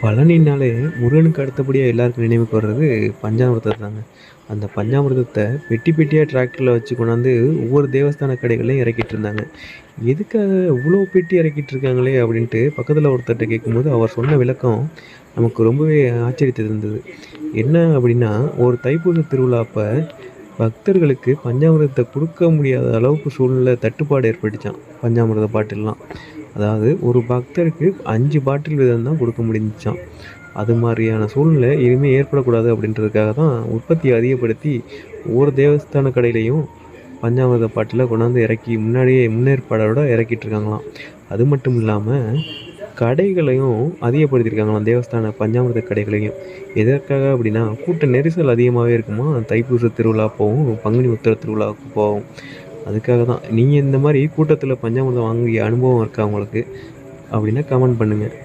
பழனினாலே முருகனுக்கு அடுத்தபடியாக எல்லாருக்கும் நினைவுக்கு வர்றது பஞ்சாமிர்தம் தாங்க. அந்த பஞ்சாமிர்தத்தை பெட்டி பெட்டியாக டிராக்டரில் வச்சு கொண்டாந்து ஒவ்வொரு தேவஸ்தான கடைகள்லையும் இறக்கிட்டு இருந்தாங்க. எதுக்காக இவ்வளோ பெட்டி இறக்கிட்டு இருக்காங்களே அப்படின்ட்டு பக்கத்தில் ஒருத்தர்கிட்ட கேட்கும்போது அவர் சொன்ன விளக்கம் நமக்கு ரொம்பவே ஆச்சரியத்தை இருந்தது. என்ன அப்படின்னா, ஒரு தைப்பூச திருவிழா அப்போ பக்தர்களுக்கு பஞ்சாமிர்தத்தை கொடுக்க முடியாத அளவுக்கு சூழ்நிலை தட்டுப்பாடு ஏற்பட்டுச்சாம் பஞ்சாமிர்த பாட்டில்லாம். அதாவது ஒரு பக்தருக்கு 5 பாட்டில் வீதம் தான் கொடுக்க முடிஞ்சுச்சாம். அது மாதிரியான சூழ்நிலை இனிமேல் ஏற்படக்கூடாது அப்படின்றதுக்காக தான் உற்பத்தியை அதிகப்படுத்தி ஒவ்வொரு தேவஸ்தான கடையிலையும் பஞ்சாமிர்த பாட்டில கொண்டாந்து இறக்கி முன்னாடியே முன்னேற்பாடோட இறக்கிட்டு இருக்காங்களாம். அது மட்டும் இல்லாமல் கடைகளையும் அதிகப்படுத்தியிருக்காங்களாம், தேவஸ்தான பஞ்சாமிர்த கடைகளையும். எதற்காக அப்படின்னா, கூட்ட நெரிசல் அதிகமாகவே இருக்குமா தைப்பூச திருவிழா அப்போவும் பங்குனி உத்திர திருவிழாவுக்கு போகும். அதுக்காக தான். நீங்கள் இந்த மாதிரி கூட்டத்தில் பஞ்சாமிர்தம் வாங்கிய அனுபவம் இருக்கா உங்களுக்கு? அப்படின்னா கமெண்ட் பண்ணுங்கள்.